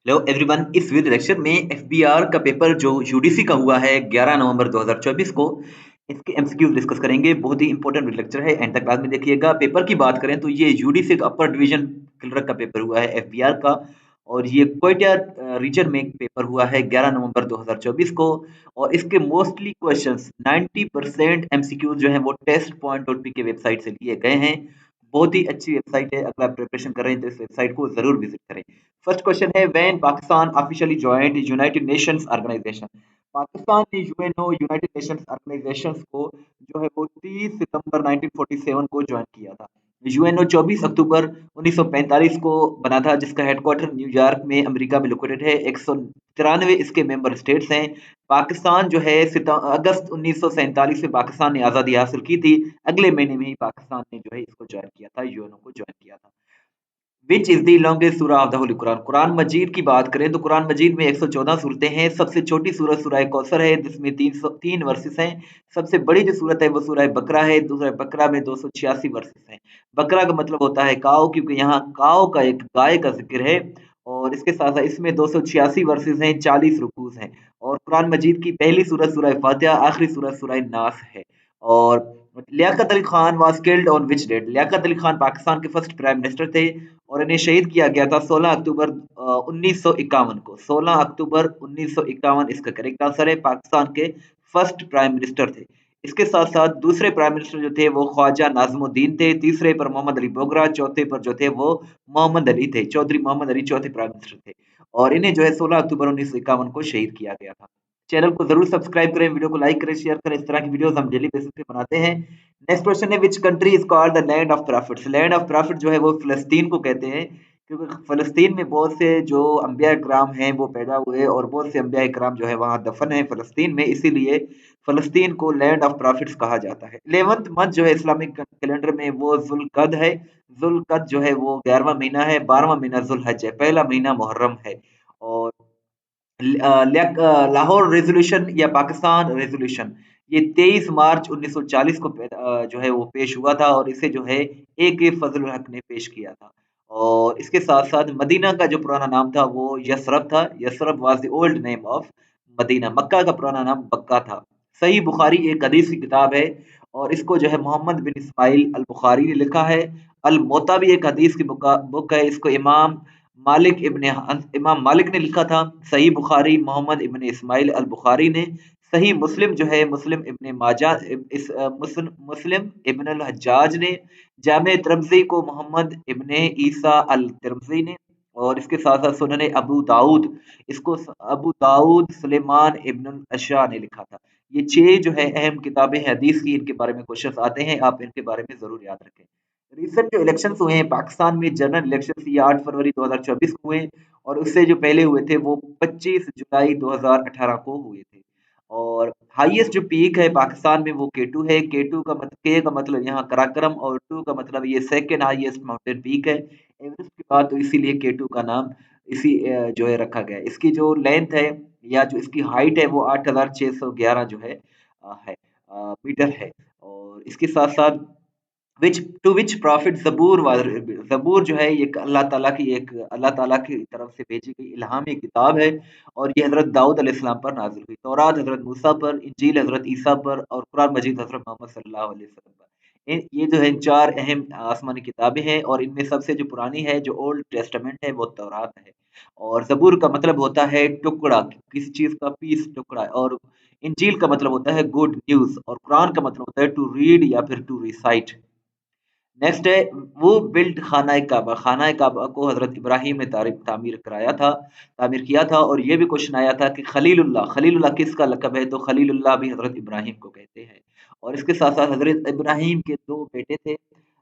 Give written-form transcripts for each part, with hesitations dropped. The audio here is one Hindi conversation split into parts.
हेलो एवरीवन, इस वीडियो लेक्चर में एफबीआर का पेपर जो यूडीसी का हुआ है 11 नवंबर 2024 को, इसके एमसीक्यूज डिस्कस करेंगे। बहुत ही इंपॉर्टेंट लेक्चर है, एंड तक क्लास में देखिएगा। पेपर की बात करें तो ये यूडीसी का अपर डिवीजन क्लर्क का पेपर हुआ है एफबीआर का, और ये क्वेटा रीजन में पेपर हुआ है 11 नवंबर 2024 को। और इसके मोस्टली क्वेश्चंस 90% एमसीक्यूज जो है वो test.py के वेबसाइट से लिए गए हैं। बहुत ही अच्छी वेबसाइट है, अगर आप प्रिपरेशन कर रहे हैं तो इस वेबसाइट को जरूर विजिट करें। फर्स्ट क्वेश्चन है, when Pakistan officially joined United Nations organisation. Pakistan ने यूएनओ यूनाइटेड नेशंस ऑर्गेनाइजेशन को जो है वो 30 सितंबर 1947 को ज्वाइन किया था। यूएनओ 24 अक्टूबर 1945 को बना था, जिसका हेडक्वार्टर न्यूयॉर्क में अमेरिका में लोकेटेड है। 193 इसके मेंबर स्टेट्स हैं। पाकिस्तान जो है अगस्त 1947 में पाकिस्तान ने आज़ादी हासिल की थी। अगले महीने में ही पाकिस्तान ने जो है इसको ज्वाइन किया था, यूएनओ को ज्वाइन किया था। विच इज द लॉन्गेस्ट सूरा ऑफ द होली कुरान। कुरान मजीद की बात करें तो कुरान मजीद में 114 सूरतें हैं। सबसे छोटी सूरत सूरह कौसर है, जिसमें 303 वर्सेस हैं। सबसे बड़ी जो सूरत है वो सूरह बकरा है। दूसरा बकरा में 286 वर्सेस हैं। बकरा का मतलब होता है काव, क्योंकि यहाँ काव का एक गाय का जिक्र है। और इसके साथ साथ इसमें 286 वर्सेस हैं, 40 रुकूज हैं। और कुरान मजीद की पहली सूरत सूरह फातिहा, आखिरी सूरत सूरह नास है। और Liaquat Ali Khan was killed on which date. Liaquat Ali Khan Pakistan के फर्स्ट प्राइम मिनिस्टर थे और इन्हें शहीद किया गया था 16 अक्टूबर 1951 को। 16 अक्टूबर 1951 इसका करेक्ट आंसर है। पाकिस्तान के फर्स्ट प्राइम मिनिस्टर थे। इसके साथ साथ दूसरे प्राइम मिनिस्टर जो थे वो ख्वाजा नाजमुद्दीन थे। तीसरे पर मोहम्मद अली बोगरा, चौथे पर जो थे वो मोहम्मद अली थे। चौधरी मोहम्मद अली चौथे प्राइम मिनिस्टर थे और इन्हें जो है 16 अक्टूबर 1951 को शहीद किया गया था। चैनल को जरूर सब्सक्राइब करें, वीडियो को लाइक करें, शेयर करें। इस तरह की वीडियोस हम डेली बेसिस पे बनाते हैं। नेक्स्ट क्वेश्चन है, which country is called the land of profits. Land of profit जो है वो फिलिस्तीन को कहते हैं, क्योंकि फिलिस्तीन में बहुत से जो अंबिया इकराम हैं वो पैदा हुए और बहुत से अंबिया इकराम जो है वहाँ दफन है फिलिस्तीन में, इसीलिए फिलिस्तीन को लैंड ऑफ प्रॉफिट्स कहा जाता है। 11th मंथ जो है इस्लामिक कैलेंडर में वो जुल्कद है। जुल्कद जो है वो 11वां महीना है। 12वां महीना जुल्हज है। पहला महीना मुहर्रम है। और लाहौर रेजोल्यूशन या पाकिस्तान रेजोल्यूशन ये 23 मार्च 1940 को जो है वो पेश हुआ था और इसे जो है ए के फजल हक ने पेश किया था। और इसके साथ साथ मदीना का जो पुराना नाम था वो यसरब था। Yathrib was the old name of Medina. Mecca का पुराना नाम बक्का था। सही बुखारी एक हदीस की किताब है और इसको जो है मोहम्मद बिन इस्माइल अल बुखारी ने लिखा है। अल मोता भी एक हदीस की बुक है। इसको इमाम मालिक ने लिखा था। सही बुखारी मोहम्मद इब्न इस्माइल अल बुखारी ने। सही मुस्लिम जो है मुस्लिम इब्न माजा मुस्लिम इब्न अल हज्जाज ने। जामे तिर्मिज़ी को मोहम्मद इब्न ईसा अल तिर्मिज़ी ने। और इसके साथ साथ सुनन अबू दाऊद, इसको अबू दाऊद सुलेमान इब्न अशा ने लिखा था। ये 6 जो है अहम किताबें हैं हदीस की, इनके बारे में क्वेश्चन आते हैं, आप इनके बारे में जरूर याद रखें। रिसेंट जो इलेक्शंस हुए हैं पाकिस्तान में, जनरल इलेक्शंस ये 8 फरवरी 2024 को हुए और उससे जो पहले हुए थे वो 25 जुलाई 2018 को हुए थे। और हाईएस्ट जो पीक है पाकिस्तान में वो K2 है। K2 का मतलब, के का मतलब यहाँ कराकरम और 2 का मतलब ये सेकंड हाईएस्ट माउंटेन पीक है एवरेस्ट के बाद, तो इसीलिए K2 का नाम इसी जो है रखा गया है। इसकी जो लेंथ है या जो इसकी हाइट है वो 8611 जो है मीटर है। और इसके साथ साथ विच प्रॉफिट ज़बूर जो है ये अल्लाह ताला की तरफ से भेजी गई इल्हामी किताब है और ये हज़रत दाऊद अलैहिस्सलाम पर नाज़िल हुई। तौरात हज़रत मूसा पर, इंजील हज़रत ईसा पर और कुरान मजीद हज़रत मोहम्मद सल्लल्लाहु अलैहि वसल्लम पर। ये जो है 4 अहम आसमानी किताबें हैं और इनमें सबसे जो पुरानी है, जो ओल्ड टेस्टामेंट है, वो तौरात है। और ज़बूर का मतलब होता है टुकड़ा, किसी चीज़ का पीस, टुकड़ा। और इंजील का मतलब होता है गुड न्यूज़ और कुरान का मतलब होता है टू रीड या फिर टू रिसाइट। नेक्स्ट है, वो बिल्ड खाना काबा। खाना काबा को हजरत इब्राहिम ने तामीर किया था। और ये भी क्वेश्चन आया था कि खलीलुल्लाह किसका लकब है, तो खलीलुल्लाह भी हजरत इब्राहिम को कहते हैं। और इसके साथ साथ हजरत इब्राहिम के 2 बेटे थे,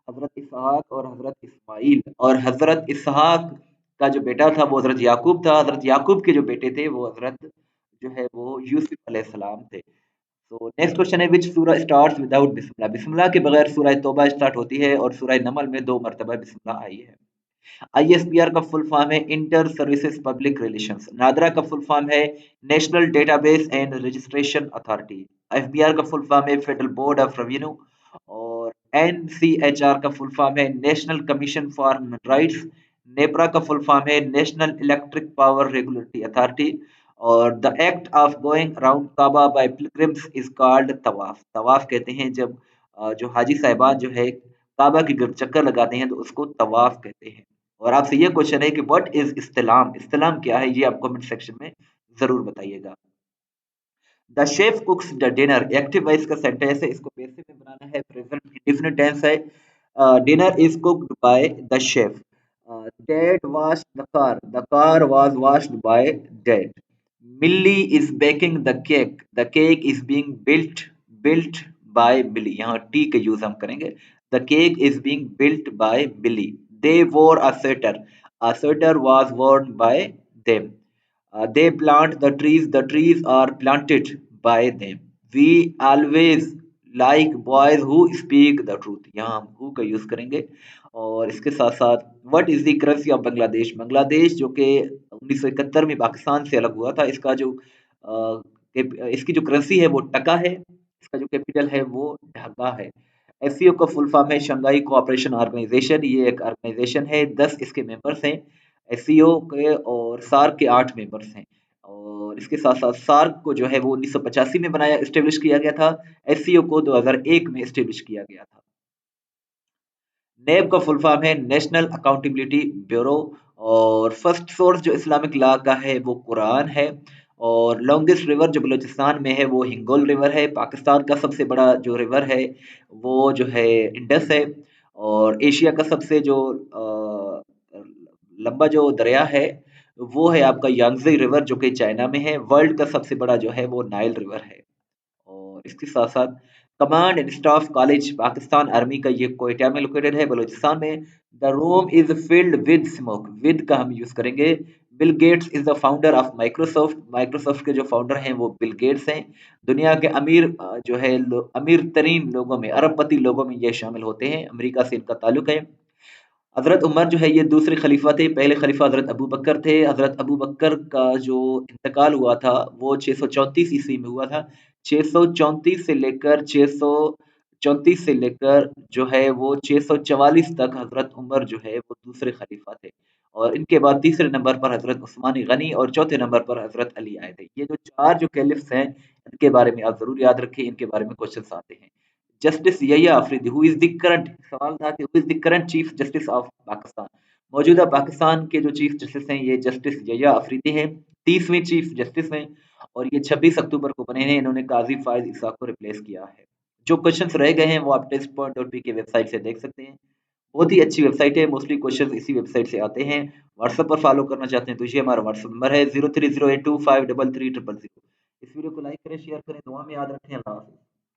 हजरत इसहाक और हजरत इस्माइल। और हजरत इसहाक का जो बेटा था वो हजरत याकूब था। हजरत याकूब के जो बेटे थे वो हजरत जो है वो यूसुफ अलैहिस्सलाम थे। तो नेक्स्ट क्वेश्चन है, विच सूरा स्टार्ट्स विदाउट बिस्मिल्लाह। बिस्मिल्लाह के बगैर सूरह तौबा स्टार्ट होती है और सूरह नमल में 2 मरतबा बिस्मिल्लाह आई है। आईएसपीआर का फुल फॉर्म है Inter Services Public Relations. NADRA का फुल फॉर्म है National Database and Registration Authority. FBR का फुल फॉर्म है फेडरल बोर्ड ऑफ रेवेन्यू। और एनसीएचआर का फुल फॉर्म है National Commission for Human Rights. NEPRA का फुल फॉर्म है National Electric Power Regulatory Authority. और the act of going around Kaaba by pilgrims is called tawaf. तवाफ कहते हैं जब जो हाजी साहिबान जो है काबा के गिर्द चक्कर लगाते हैं तो उसको तवाफ कहते हैं। और आपसे ये क्वेश्चन है कि व्हाट इज इस्तिलाम, इस्तिलाम क्या है, ये आप कमेंट सेक्शन में जरूर बताइएगा। The chef cooks the dinner, active voice का सेंटेंस है, इसको पैसिव में बनाना है, प्रेजेंट इंडेफिनिट टेंस है। Dinner is cooked by the chef. Dad washed the car was washed by dad. Millie is baking the cake is being built by Millie, यहाँ टी का यूज हम करेंगे। The cake is being built by Millie. They wore a sweater was worn by them. They plant the trees, the trees are planted by them. We always like boys who speak the truth. यहाँ हम who का यूज करेंगे। और इसके साथ साथ what is the currency of Bangladesh, Bangladesh जो कि 1971 में पाकिस्तान से अलग हुआ था, इसका जो इसकी जो करेंसी है वो टका है, इसका जो कैपिटल है वो ढाका है। एससीओ का फुल फॉर्म है शंघाई कोऑपरेशन ऑर्गेनाइजेशन, ये एक ऑर्गेनाइजेशन है, 10 इसके मेंबर्स हैं एससीओ के, और सार्क के 8 मेंबर्स हैं। और इसके साथ साथ सार्क को जो है वो 1985 में बनाया एस्टेब्लिश किया गया था, एससीओ को 2001 में एस्टेब्लिश किया गया था। नेब का फुल फॉर्म है नेशनल अकाउंटेबिलिटी ब्यूरो। और फर्स्ट सोर्स जो इस्लामिक लॉ का है वो कुरान है। और लॉन्गेस्ट रिवर जो बलूचिस्तान में है वो हिंगोल रिवर है। पाकिस्तान का सबसे बड़ा जो रिवर है वो जो है इंडस है। और एशिया का सबसे जो लंबा जो दरिया है वो है आपका यांगजी रिवर जो कि चाइना में है। वर्ल्ड का सबसे बड़ा जो है वो नाइल रिवर है। और इसके साथ साथ command and staff college Pakistan army का ये कोयटा में लोकेटेड है बलूचिस्तान में। The room is filled with smoke, with का हम यूज करेंगे। Bill Gates is the founder of Microsoft, Microsoft के जो फाउंडर हैं वो बिल गेट्स हैं। दुनिया के अमीर जो है अमीर तरीन लोगों में, अरबपति लोगों में ये शामिल होते हैं, अमेरिका से इनका ताल्लुक है। हज़रत उमर जो है ये दूसरे खलीफा थे, पहले खलीफा हज़रत अबू बकर थे। हज़रत अबू बकर का जो इंतकाल हुआ था वो 634 ईस्वी में हुआ था। 634 से लेकर 634 से लेकर जो है वो 644 तक हज़रत उमर जो है वो दूसरे खलीफा थे। और इनके बाद तीसरे नंबर पर हज़रत उस्मान गनी और चौथे नंबर पर हज़रत अली आए थे। ये जो 4 जो कैलिफ्स हैं इनके बारे में आप ज़रूर याद रखें, इनके बारे में क्वेश्चंस आते हैं। Justice Yahya Afridi who is the current, सवाल था कि who is the current chief justice of Pakistan. मौजूदा पाकिस्तान के जो चीफ जस्टिस हैं ये जस्टिस यहिया अफरीदी हैं, 30वें चीफ जस्टिस हैं। और ये 26 अक्टूबर को बने हैं, इन्होंने काजी फायज इसाक को रिप्लेस किया है। जो क्वेश्चंस रह गए हैं वो आप टेस्ट पॉइंट और पी के वेबसाइट से देख सकते हैं। बहुत ही अच्छी वेबसाइट है, मोस्टली क्वेश्चंस इसी वेबसाइट से आते हैं। व्हाट्सएप पर फॉलो करना चाहते हैं तो ये हमारा व्हाट्सएप नंबर है 0308253300। इस वीडियो को लाइक करें, शेयर करें, दुआ में याद रखें। अल्लाह हाफिज़।